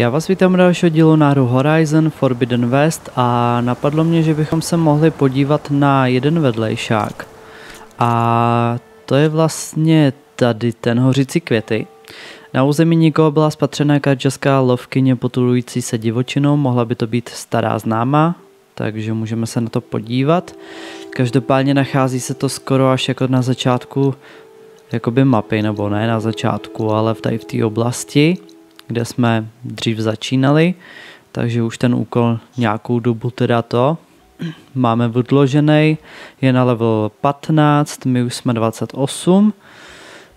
Já vás vítám u dalšího dílu na hru Horizon Forbidden West a napadlo mě, že bychom se mohli podívat na jeden vedlejšák. A to je vlastně tady ten hořící květy. Na území nikoho byla spatřena česká lovkyně potulující se divočinou, mohla by to být stará známá, takže můžeme se na to podívat. Každopádně nachází se to skoro až jako na začátku jakoby mapy, nebo ne na začátku, ale tady v té oblasti, kde jsme dřív začínali, takže už ten úkol nějakou dobu teda to máme odložený, je na level 15, my už jsme 28,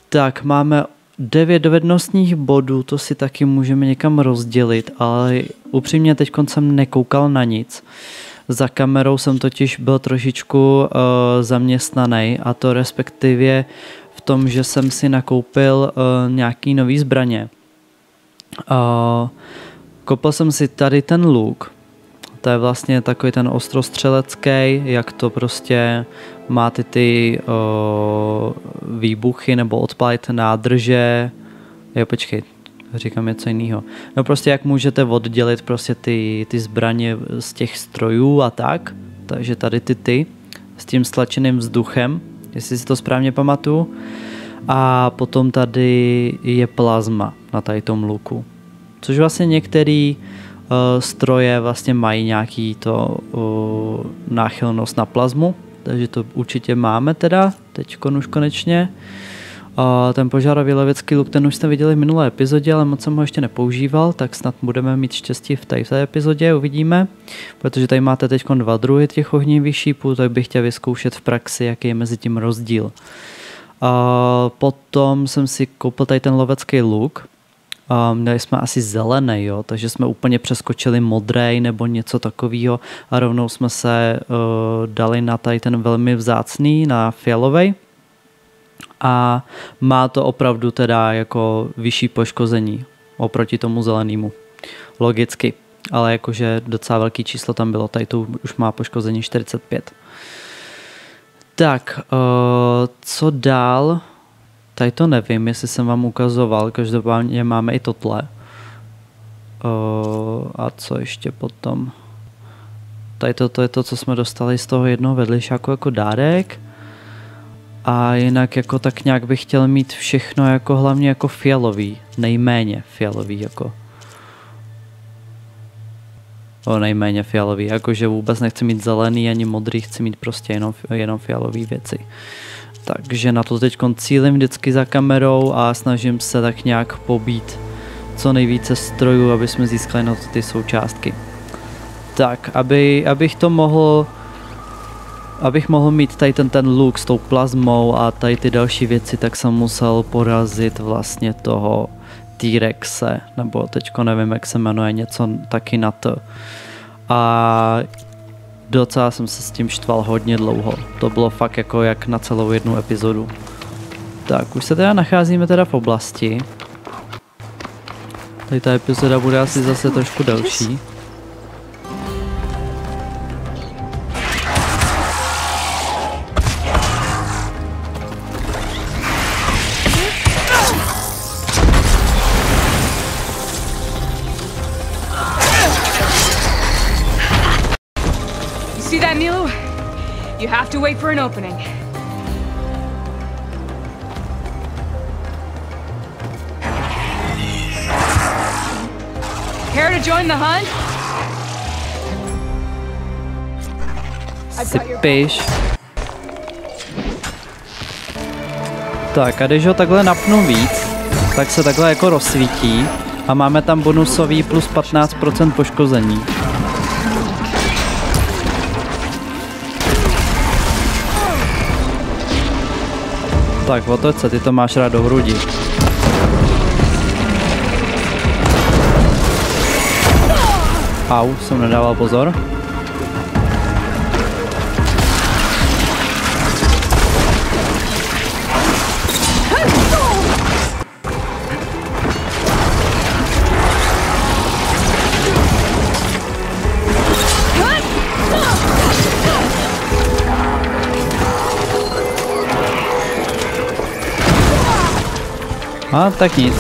tak máme 9 dovednostních bodů, to si taky můžeme někam rozdělit, ale upřímně teď jsem nekoukal na nic. Za kamerou jsem totiž byl trošičku zaměstnaný, a to respektive v tom, že jsem si nakoupil nějaký nový zbraně. Koupil jsem si tady ten luk, to je vlastně takový ten ostrostřelecký, jak to prostě má ty výbuchy nebo odpálit nádrže. Jo, počkej, říkám něco jiného. No prostě jak můžete oddělit prostě ty zbraně z těch strojů a tak. Takže tady ty s tím stlačeným vzduchem, jestli si to správně pamatuju. A potom tady je plazma na tady tom luku. Což vlastně některé stroje vlastně mají nějaký to náchylnost na plazmu. Takže to určitě máme teda, teď už konečně. Ten požárový lovecký luk, ten už jste viděli v minulé epizodě, ale moc jsem ho ještě nepoužíval, tak snad budeme mít štěstí v té epizodě, uvidíme. Protože tady máte teď 2 druhy těch ohnivých šípů, tak bych chtěl vyzkoušet v praxi, jaký je mezi tím rozdíl. Potom jsem si koupil tady ten lovecký luk. Měli jsme asi zelený, jo, takže jsme úplně přeskočili modrej nebo něco takového a rovnou jsme se dali na tady ten velmi vzácný, na fialovej. A má to opravdu teda jako vyšší poškození oproti tomu zelenému. Logicky, ale jakože docela velký číslo tam bylo, tady to už má poškození 45. Tak, co dál? Tady to nevím, jestli jsem vám ukazoval, každopádně máme i tohle. A co ještě potom? Tady to je to, co jsme dostali z toho jednoho vedlejšáku jako dárek. A jinak jako tak nějak bych chtěl mít všechno jako hlavně jako fialový, nejméně fialový jako. Nejméně fialový, jakože vůbec nechci mít zelený ani modrý, chci mít prostě jenom fialový věci. Takže na to teď cílím vždycky za kamerou a snažím se tak nějak pobít co nejvíce strojů, aby jsme získali na to ty součástky. Tak, abych mohl mít tady ten luk s tou plazmou a tady ty další věci, tak jsem musel porazit vlastně toho T-Rexe, nebo teďko nevím, jak se jmenuje, něco taky na to. A docela jsem se s tím štval hodně dlouho. To bylo fakt jako jak na celou jednu epizodu. Tak, už se teda nacházíme teda v oblasti. Tady ta epizoda bude asi zase trošku delší. See that, Nilu? You have to wait for an opening. Care to join the hunt? Sypiš. Tak a když ho takhle napnu víc, tak se takhle jako rozsvítí a máme tam bonusový plus 15% poškození. Tak, otoč se, ty to máš rád do hrudi. Au, jsem nedával pozor. A tak nic.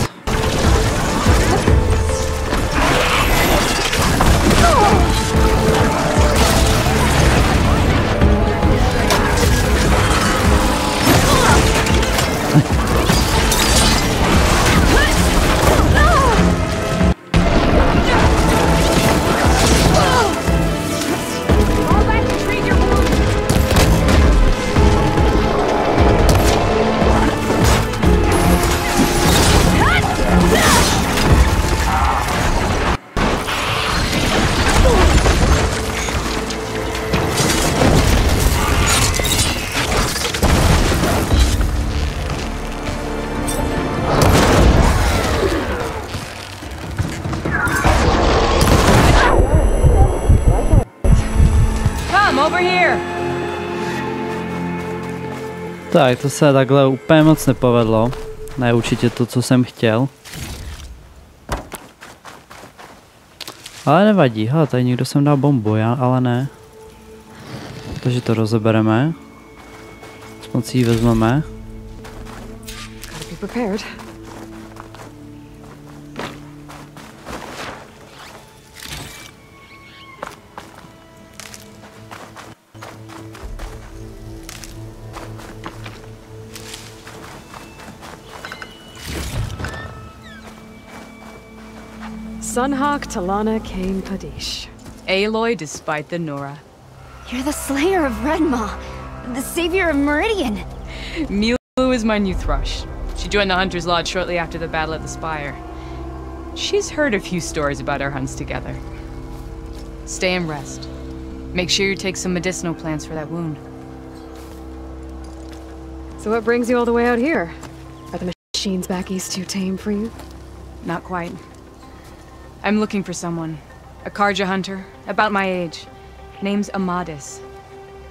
over here. Tak, to se takhle úplně moc nepovedlo. Ne určitě to, co jsem chtěl. Ale nevadí, hele, tady někdo sem dá bombu, já ale ne. Takže to rozebereme. Aspoň si ji vezmeme. Gotta be prepared. Sunhawk Talana Kane Padish. Aloy despite the Nora. You're the slayer of Redmaw, the savior of Meridian. Milu is my new thrush. She joined the Hunter's Lodge shortly after the Battle of the Spire. She's heard a few stories about our hunts together. Stay and rest. Make sure you take some medicinal plants for that wound. So what brings you all the way out here? Are the machines back east too tame for you? Not quite. I'm looking for someone. A Karja hunter, about my age. Name's Amadis.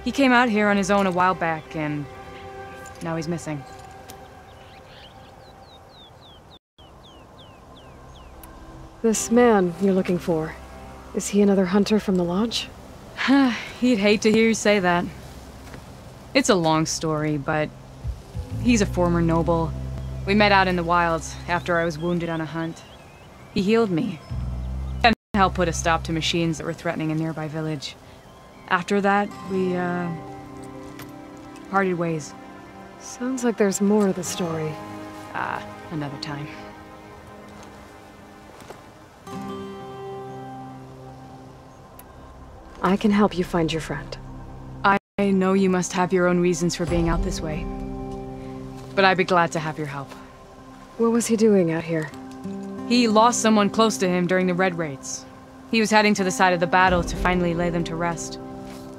He came out here on his own a while back, and now he's missing. This man you're looking for, is he another hunter from the lodge? He'd hate to hear you say that. It's a long story, but he's a former noble. We met out in the wilds after I was wounded on a hunt. He healed me and helped put a stop to machines that were threatening a nearby village. After that, we, parted ways. Sounds like there's more to the story. Another time. I can help you find your friend. I know you must have your own reasons for being out this way, but I'd be glad to have your help. What was he doing out here? He lost someone close to him during the Red Raids. He was heading to the side of the battle to finally lay them to rest.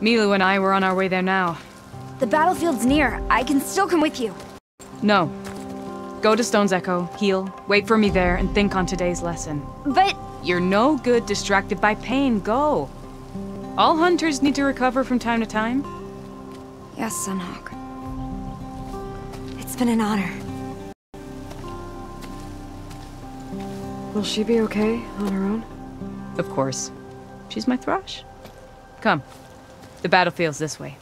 Milu and I were on our way there now. The battlefield's near. I can still come with you. No. Go to Stone's Echo, heal, wait for me there, and think on today's lesson. But You're no good distracted by pain. Go. All hunters need to recover from time to time. yes, Sunhawk. It's been an honor. Will she be okay on her own? Of course. She's my thrush. Come. The battlefield's this way.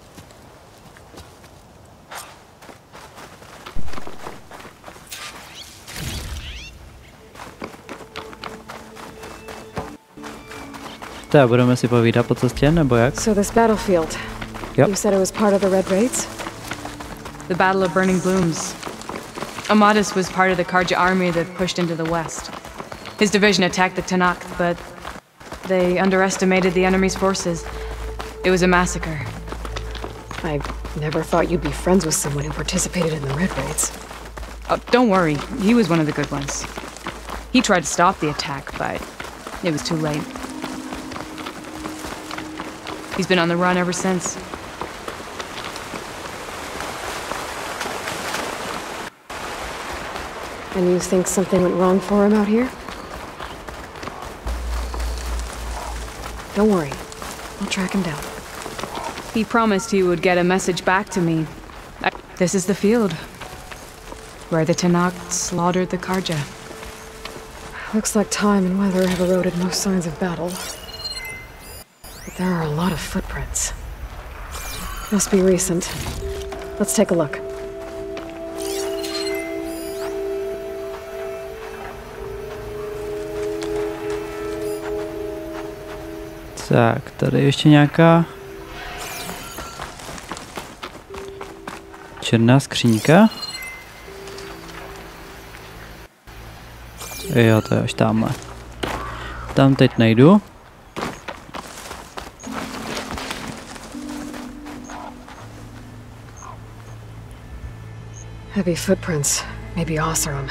Tak, budeme si povídat po cestě, nebo jak? So this battlefield, Yep. you said it was part of the Red Raids? The Battle of Burning Blooms. Amadis was part of the Karja army that pushed into the west. His division attacked the Tanakh, but they underestimated the enemy's forces. It was a massacre. I never thought you'd be friends with someone who participated in the Red Raids. Oh, don't worry, he was one of the good ones. He tried to stop the attack, but it was too late. He's been on the run ever since. And you think something went wrong for him out here? Don't worry. I'll track him down. He promised he would get a message back to me. This is the field where the Tanakh slaughtered the Karja. Looks like time and weather have eroded most signs of battle. But there are a lot of footprints. Must be recent. Let's take a look. Tak, tady ještě nějaká černá skříňka. Jo, to je až tamhle. Tam teď nejdu. Heavy footprints. Maybe Oseram.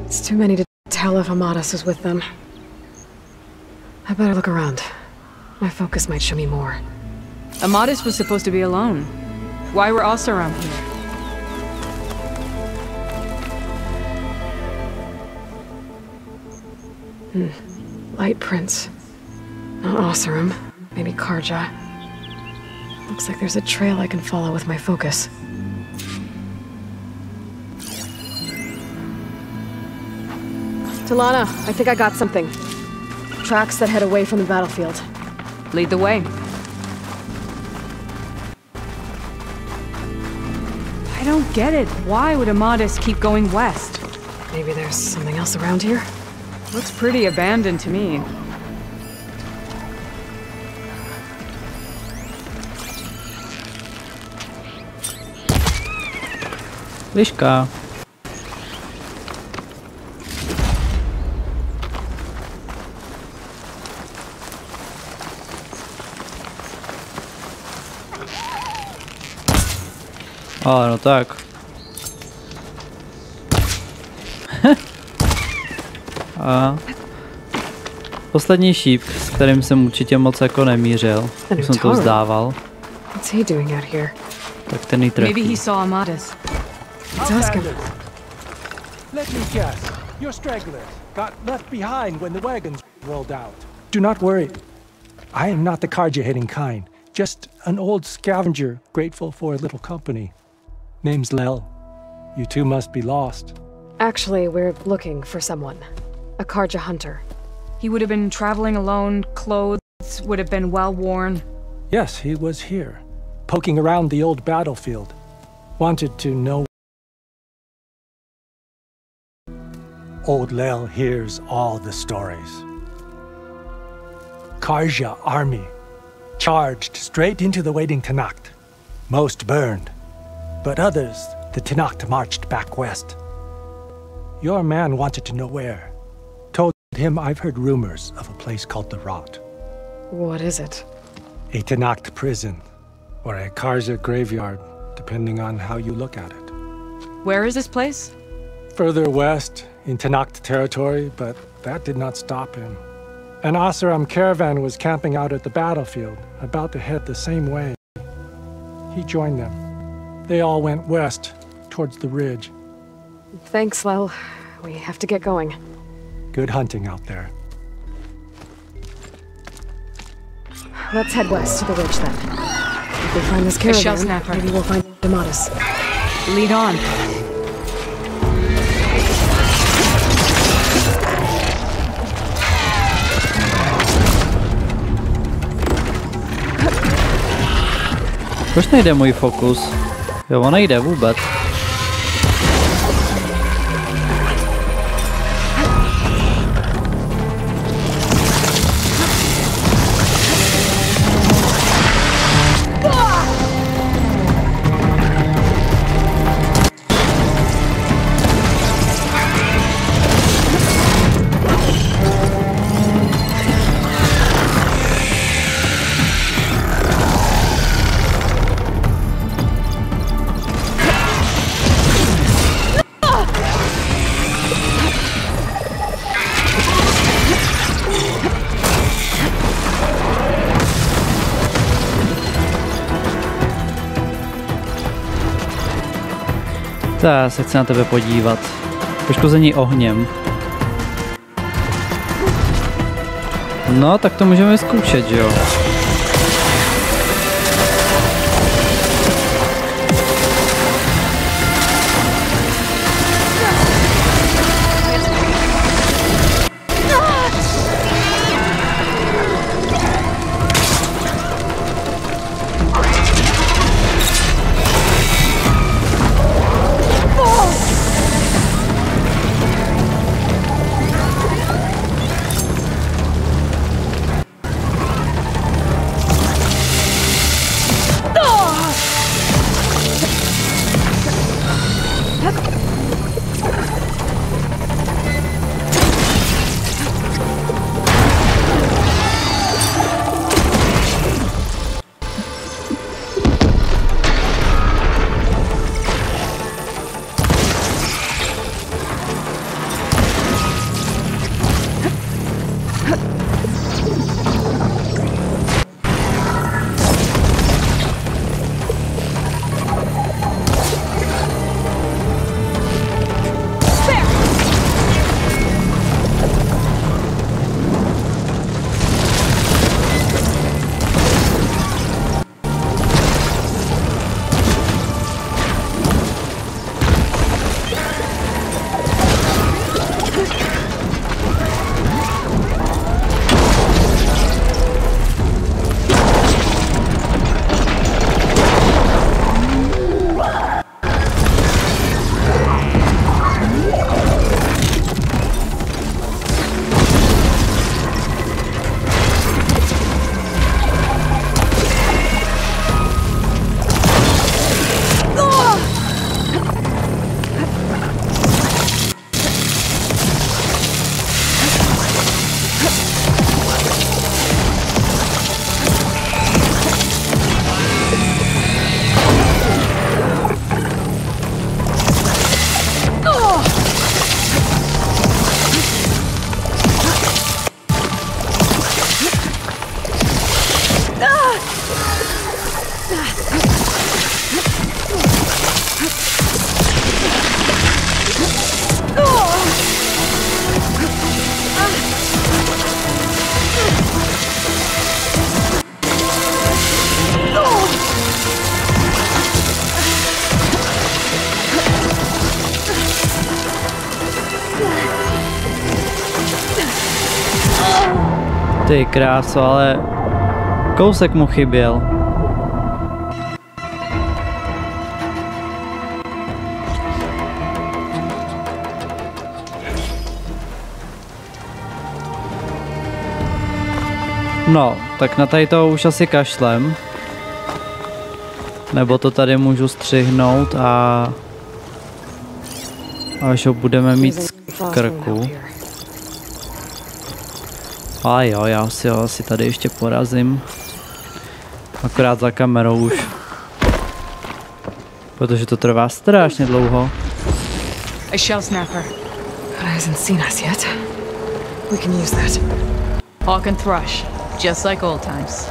It's too many to tell if Amadis is with them. I better look around. My focus might show me more. Amadis was supposed to be alone. Why were Oseram here? Light prints. Not Oseram. Maybe Karja. Looks like there's a trail I can follow with my focus. Talana, I think I got something. Tracks that head away from the battlefield. Lead the way. I don't get it. Why would Amadis keep going west? Maybe there's something else around here? Looks pretty abandoned to me. Liška. No tak. A poslední šíp, s kterým jsem určitě moc jako nemířil. Už jsem to vzdával. What's he doing out here? Tak ten jí trefí. Maybe he saw Amadis. Let's ask him. Let me guess. Your stragglers got left behind when the wagons rolled out. Do not worry. I am not the carja-hating kind. Just an old scavenger grateful for a little company. Name's Lel. You two must be lost. Actually, we're looking for someone. A Karja hunter. He would have been traveling alone, clothes would have been well worn. Yes, he was here, poking around the old battlefield. Wanted to know. Old Lel hears all the stories. Karja army charged straight into the waiting Tanacht. Most burned, but others, the Tanacht marched back west. Your man wanted to know where. Told him I've heard rumors of a place called the Rot. What is it? A Tanacht prison, or a Karja graveyard, depending on how you look at it. Where is this place? Further west, in Tanacht territory, but that did not stop him. An Oseram caravan was camping out at the battlefield, about to head the same way. He joined them. They all went west, towards the ridge. Thanks, Lel. We have to get going. Good hunting out there. Let's head west to the ridge then. If we find this shell caravan, snapper. maybe we'll find Amadis. Lead on. Proč nejde můj fokus? Jo, on nejde vůbec. Tak, se chci na tebe podívat. Poškození ohněm. No, tak to můžeme zkoušet, jo? Ty kráso, ale kousek mu chyběl. No, tak na tady toho už asi kašlem. Nebo to tady můžu střihnout a až ho budeme mít z krku. A jo, já si ho asi tady ještě porazím. Akorát za kamerou už. Protože to trvá strašně dlouho. A shell snapper. But hasn't seen us yet. We can use that. Hawk and thrush, just like old times.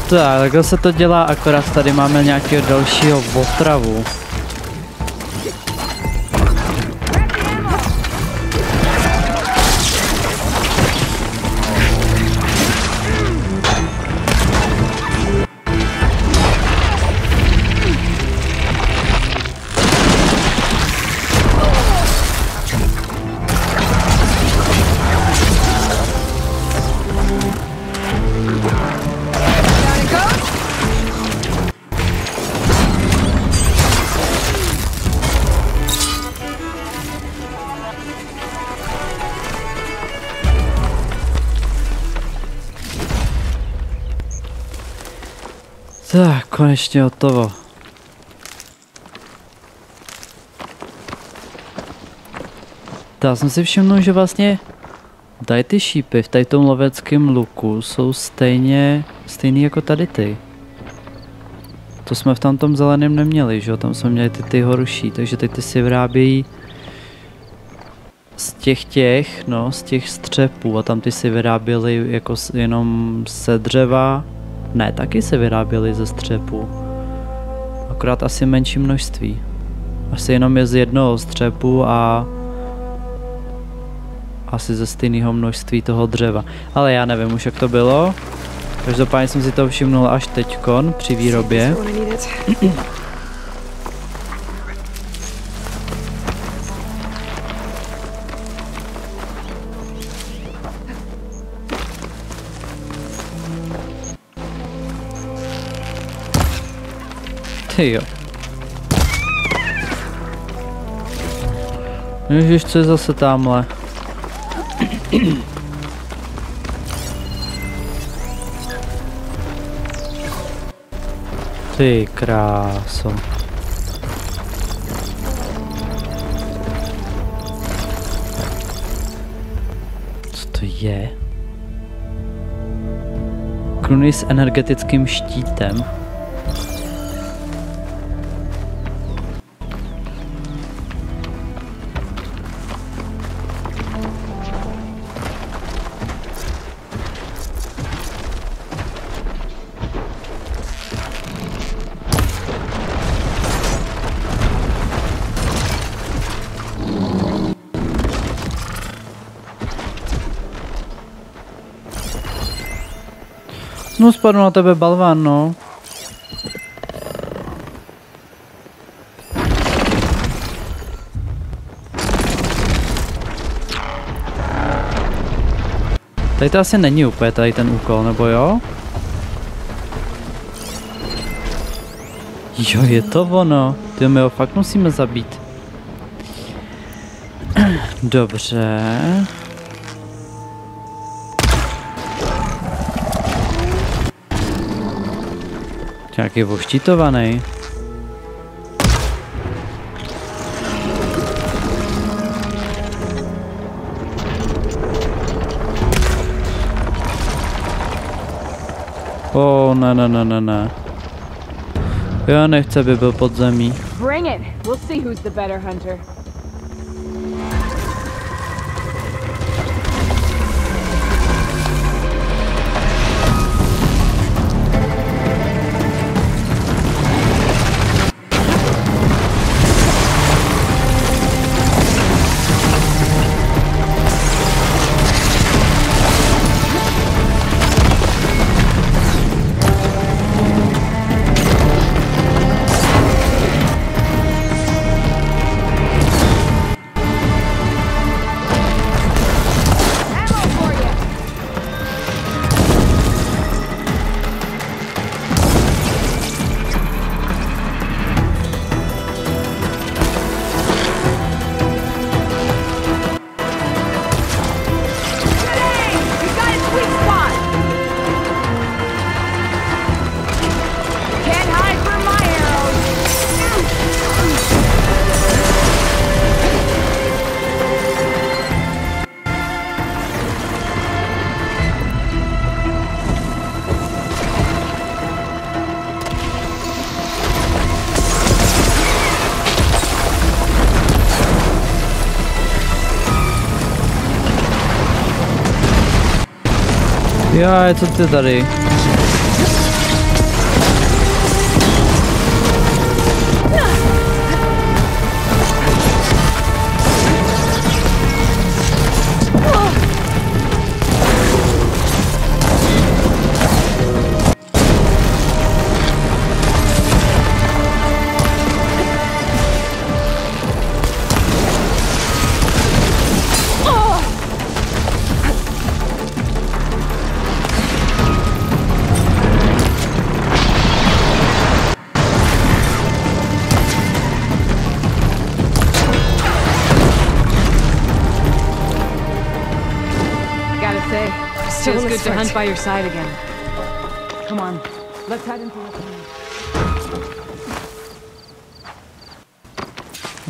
Tak, takhle se to dělá, akorát tady máme nějakého dalšího otravu. Tak, konečně hotovo. Já jsem si všiml, že vlastně tady ty šípy v tady tom loveckém luku jsou stejný jako tady ty. To jsme v tamtom zeleném neměli, že jo? Tam jsme měli ty horší, takže teď ty si vyrábějí z těch střepů a tam ty si vyráběli jako jenom se dřeva. Ne, taky se vyráběly ze střepu. Akorát asi menší množství. Asi jenom je z jednoho střepu a asi ze stejného množství toho dřeva. Ale já nevím už jak to bylo. Každopádně jsem si to všimnul až teďkon při výrobě. Ty jo. Ježiš, co je zase tamhle? Ty kráso. Co to je? Kruny s energetickým štítem. No spadnu na tebe balván, no. Tady to asi není úplně tady ten úkol, nebo jo? Jo, je to ono. Ty my ho fakt musíme zabít. Dobře. Nějaký oštítovaný. Ne. Já nechci, aby byl pod zemí. Bring it. We'll see who's the better hunter. Já, co ty tady? Feels good to hunt by your side again. Come on, let's head into the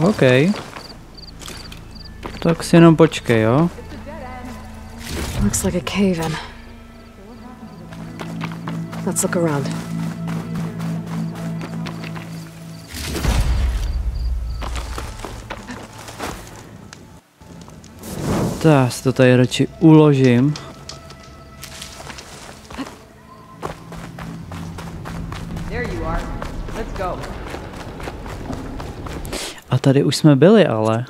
OK. Tak si jenom počkej, jo? Looks like a cave-in. Let's look around. Tak, si to tady radši uložím. A tady už jsme byli, ale.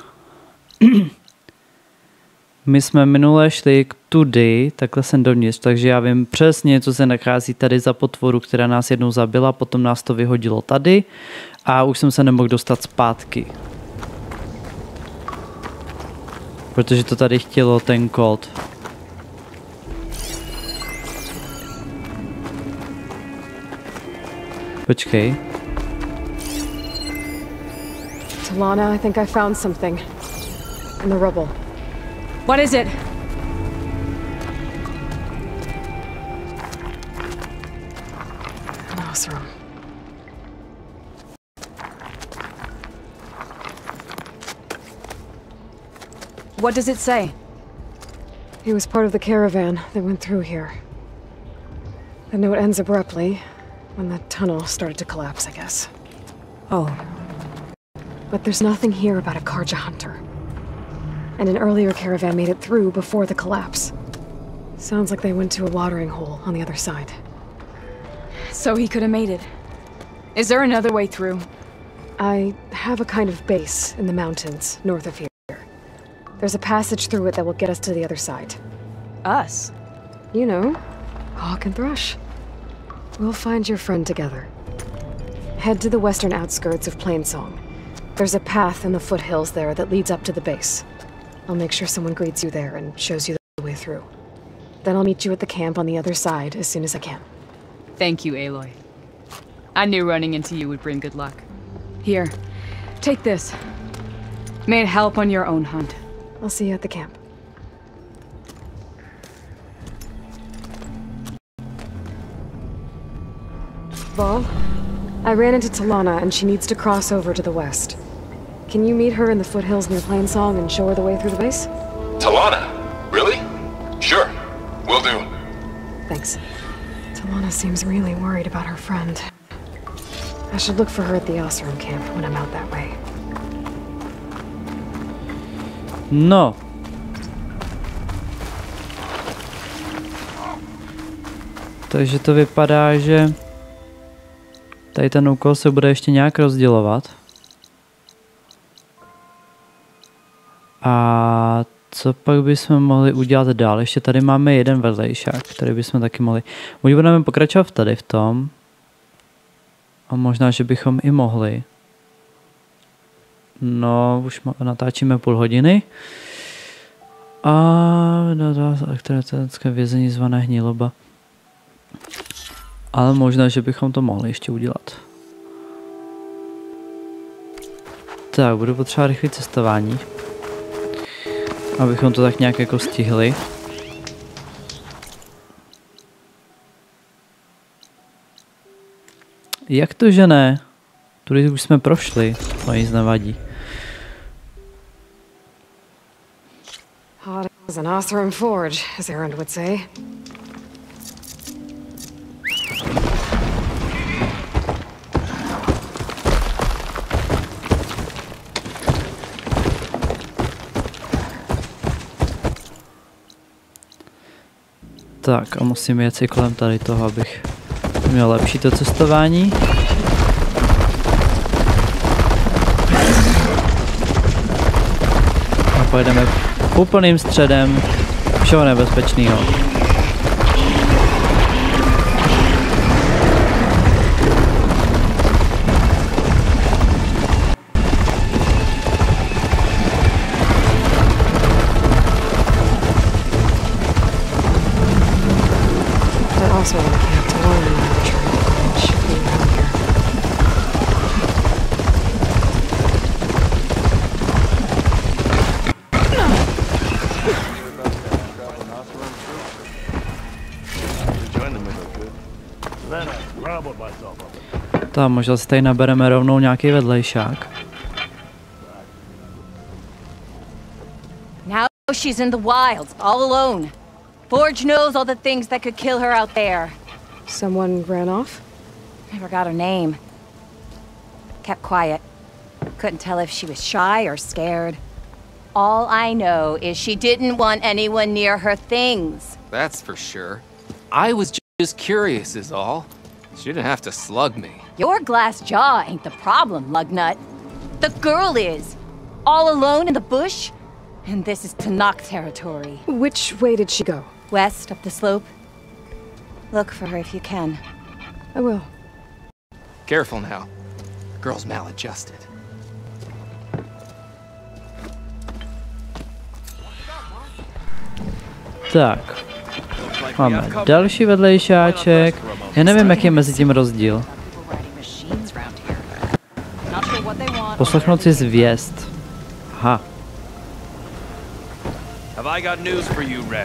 My jsme minule šli tudy, takhle jsem dovnitř, takže já vím přesně, co se nachází tady za potvoru, která nás jednou zabila, potom nás to vyhodilo tady a už jsem se nemohl dostat zpátky. Protože to tady chtělo ten kód. Počkej. Talana, I think I found something. In the rubble. What is it? Mouse room. What does it say? He was part of the caravan that went through here. The note ends abruptly when the tunnel started to collapse, I guess. Oh. But there's nothing here about a Karja hunter. And an earlier caravan made it through before the collapse. Sounds like they went to a watering hole on the other side. So he could have made it. Is there another way through? I have a kind of base in the mountains north of here. There's a passage through it that will get us to the other side. Us? You know, Hawk and Thrush. We'll find your friend together. Head to the western outskirts of Plainsong. There's a path in the foothills there that leads up to the base. I'll make sure someone greets you there and shows you the way through. Then I'll meet you at the camp on the other side as soon as I can. Thank you, Aloy. I knew running into you would bring good luck. Here, take this. May it help on your own hunt. I'll see you at the camp. Val, I ran into Talana and she needs to cross over to the west. Can you meet her in the foothills near Plainsong and show her the way through the base? Talana? Really? Sure. Will do. Thanks. Talana seems really worried about her friend. I should look for her at the Osram camp when I'm out that way. No. Takže to vypadá, že tady ten úkol se bude ještě nějak rozdělovat. A co pak bychom mohli udělat dál? Ještě tady máme jeden vedlejšák, který bychom taky mohli. Buď budeme pokračovat tady v tom. A možná, že bychom i mohli. No, už natáčíme půl hodiny. A elektronické vězení zvané Hniloba. Ale možná, že bychom to mohli ještě udělat. Tak, budu potřebovat rychlé cestování. Abychom to tak nějak jako stihli. Jak to, že ne? Tudy už jsme prošli, to nic nevadí. Hot as an Osram forge, as Erend would say. Tak a musím jet si kolem tady toho, abych měl lepší to cestování. A pojedeme úplným středem všeho nebezpečného. Also, I can't tell when I'm returning. It should be around here. Tak možná si tady nabereme rovnou nějaký vedlejšák. Now she's in the wilds, all alone. Forge knows all the things that could kill her out there. Someone ran off? Never got her name. Kept quiet. Couldn't tell if she was shy or scared. All I know is she didn't want anyone near her things. That's for sure. I was just curious is all. She didn't have to slug me. Your glass jaw ain't the problem, lugnut. The girl is. All alone in the bush. And this is Tanakh territory. Which way did she go? West, up the slope. Look for her if you can. I will. Careful now. The girl's maladjusted. Tak. Máme další vedlejšáček. Já nevím, jaký je mezi tím rozdíl. Poslechnout si zvěst. Aha.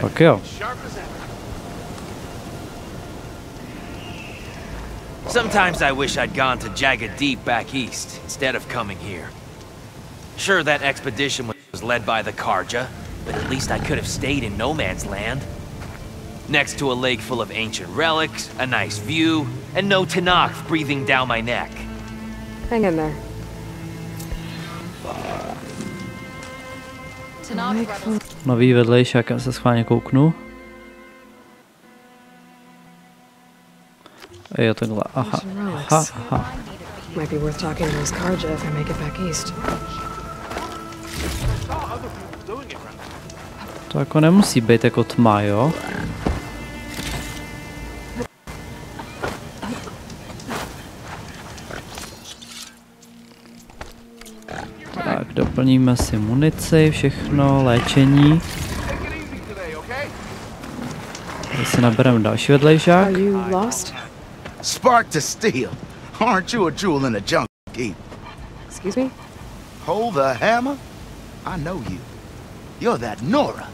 Tak jo. Sometimes I wish I'd gone to Jagged Deep back east instead of coming here. Sure, that expedition was led by the Karja, but at least I could have stayed in no man's land. Next to a lake full of ancient relics, a nice view, and no Tanakh breathing down my neck. Hang in there. Nový vedlejšák, já se schválně kouknu. Jo, takhle, aha, aha, aha. Might be worth talking to those Karja if I make it back east. To jako nemusí být jako tma, jo? Tak, doplníme si munici, všechno, léčení. Tady si nabereme další vedlejšák. Are you lost? Spark to steel. Aren't you a jewel in the junk heap? Excuse me? Hold the hammer? I know you. You're that Nora.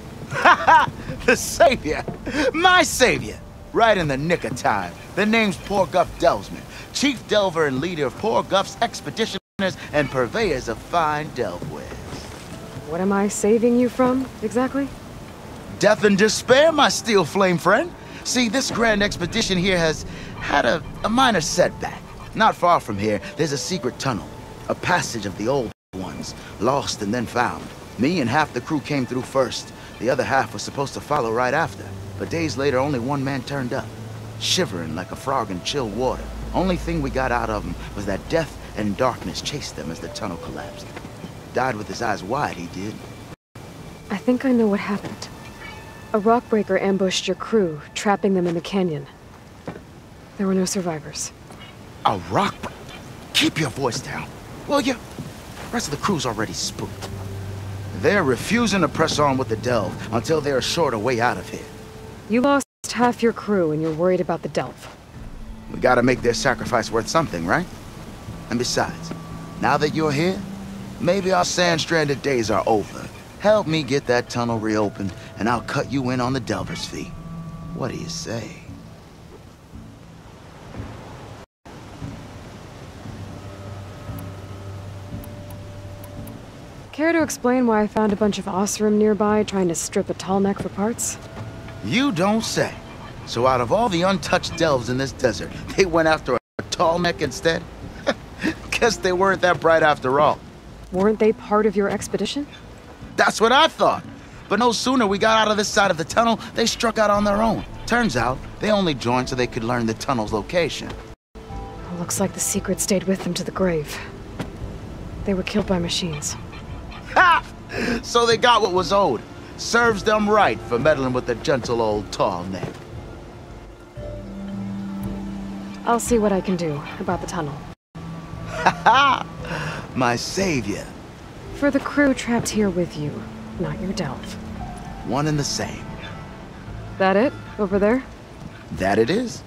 The savior. My savior. Right in the nick of time. The name's Porguff Delsman. chief delver and leader of poor Guff's expeditioners and purveyors of fine delvewares. What am I saving you from, exactly? Death and despair, my steel flame friend. See, this grand expedition here has had a minor setback. Not far from here, there's a secret tunnel, a passage of the old ones, lost and then found. Me and half the crew came through first. The other half was supposed to follow right after. But days later, only one man turned up, shivering like a frog in chill water. Only thing we got out of him was that death and darkness chased them as the tunnel collapsed. Died with his eyes wide, he did. I think I know what happened. A rockbreaker ambushed your crew, trapping them in the canyon. There were no survivors. A rockbreaker? Keep your voice down, will you? The rest of the crew's already spooked. They're refusing to press on with the delve until they're assured a way out of here. You lost half your crew and you're worried about the delve. We gotta make their sacrifice worth something, right? And besides, now that you're here, maybe our sand-stranded days are over. Help me get that tunnel reopened, and I'll cut you in on the delver's fee. What do you say? Care to explain why I found a bunch of Osram nearby trying to strip a tall neck for parts? You don't say. So out of all the untouched delves in this desert, they went after a tall neck instead? Guess they weren't that bright after all. Weren't they part of your expedition? That's what I thought. But no sooner we got out of this side of the tunnel, they struck out on their own. Turns out, they only joined so they could learn the tunnel's location. Looks like the secret stayed with them to the grave. They were killed by machines. Ha! So they got what was owed. Serves them right for meddling with the gentle old tall neck. I'll see what I can do about the tunnel. Ha ha! My savior. For the crew trapped here with you, not your delve. One and the same. That it? Over there? That it is.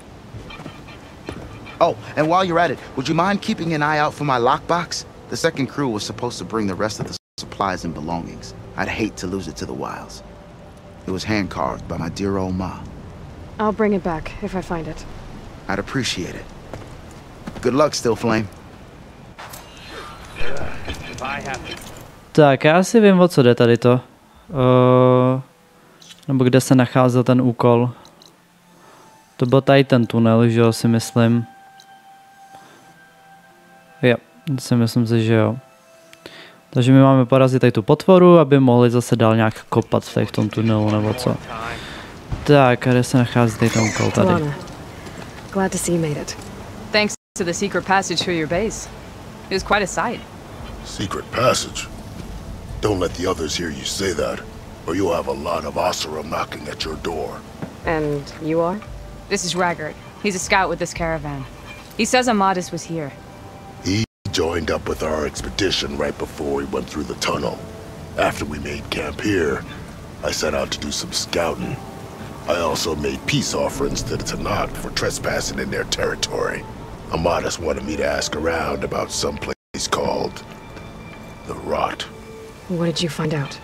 Oh, and while you're at it, would you mind keeping an eye out for my lockbox? The second crew was supposed to bring the rest of the supplies and belongings. I'd hate to lose it to the wilds. It was hand-carved by my dear old ma. I'll bring it back if I find it. I'd appreciate it. Good luck, Still Flame. Tak, já si vím, o co jde tady to. Nebo kde se nacházel ten úkol. To byl tady ten tunel, že jo, si myslím. Jo, si myslím si, že jo. Takže my máme porazit tady tu potvoru, aby mohli zase dál nějak kopat v tom tunelu, nebo co. Tak, kde se nachází tady ten úkol tady? Glad to see you made it. Thanks to the secret passage through your base. It was quite a sight. Secret passage? Don't let the others hear you say that, or you'll have a lot of Oseram knocking at your door. And you are? This is Raggart. He's a scout with this caravan. He says Amadis was here. He joined up with our expedition right before we went through the tunnel. After we made camp here, I set out to do some scouting. I also made peace offerings to the Tanakh for trespassing in their territory. Amadis wanted me to ask around about some place called the Rot. What did you find out?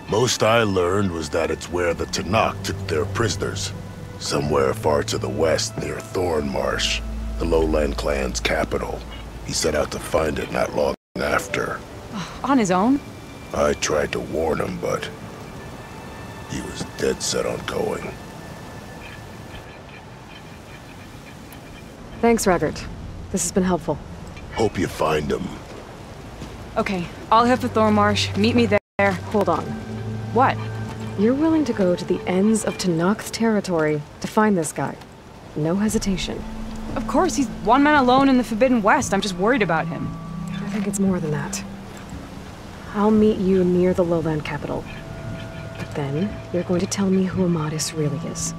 Most I learned was that it's where the Tanakh took their prisoners. Somewhere far to the west near Thornmarsh, the Lowland clan's capital. He set out to find it not long after. On his own? I tried to warn him, but he was dead set on going. Thanks, Raggart. This has been helpful. Hope you find him. Okay, I'll head for Thornmarsh. Meet me there. Hold on. What? You're willing to go to the ends of Tanakh's territory to find this guy. No hesitation. Of course, he's one man alone in the Forbidden West. I'm just worried about him. I think it's more than that. I'll meet you near the lowland capital. But then, you're going to tell me who Amadis really is.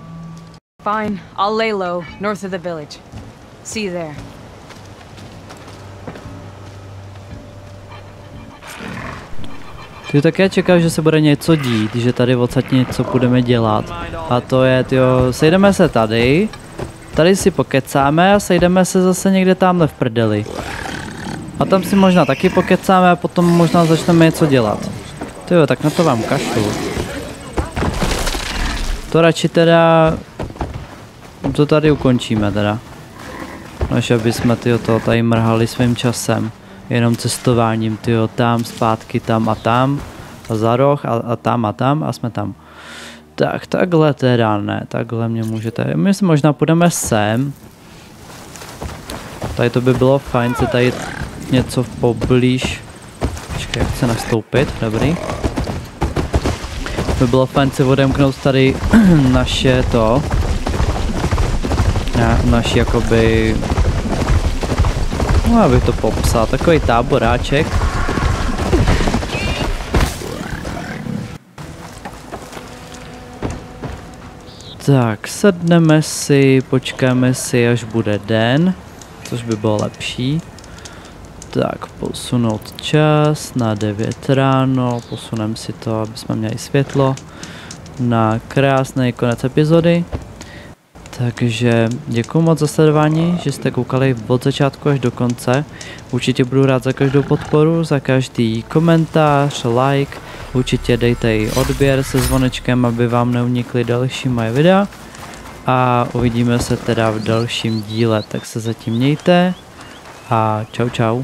Fine. I'll lay low, north of the village. See you there. Ty také čekal, že se bude něco dít, že tady odsaď něco budeme dělat. A to je, tyjo, sejdeme se tady, tady si pokecáme a sejdeme se zase někde tamhle v prdeli. A tam si možná taky pokecáme a potom možná začneme něco dělat. Tyjo, tak na to vám kašlu. To radši teda, to tady ukončíme teda. než aby jsme to tady mrhali svým časem. Jenom cestováním, tam, zpátky, tam a za roh a tam a jsme tam. Tak, takhle teda ne, takhle mě můžete, my si možná půjdeme sem. Tady to by bylo fajn, se tady něco poblíž. Počkej, jak chce nastoupit, dobrý. By bylo fajn si odemknout tady naše naši jakoby, no abych to popsal, takový táboráček. Tak, sedneme si, počkáme si, až bude den, což by bylo lepší. Tak, posunout čas na 9 ráno, posuneme si to, aby jsme měli světlo, na krásný konec epizody. Takže děkuji moc za sledování, že jste koukali od začátku až do konce. Určitě budu rád za každou podporu, za každý komentář, like. Určitě dejte i odběr se zvonečkem, aby vám neunikly další moje videa. A uvidíme se teda v dalším díle, tak se zatím mějte a čau čau.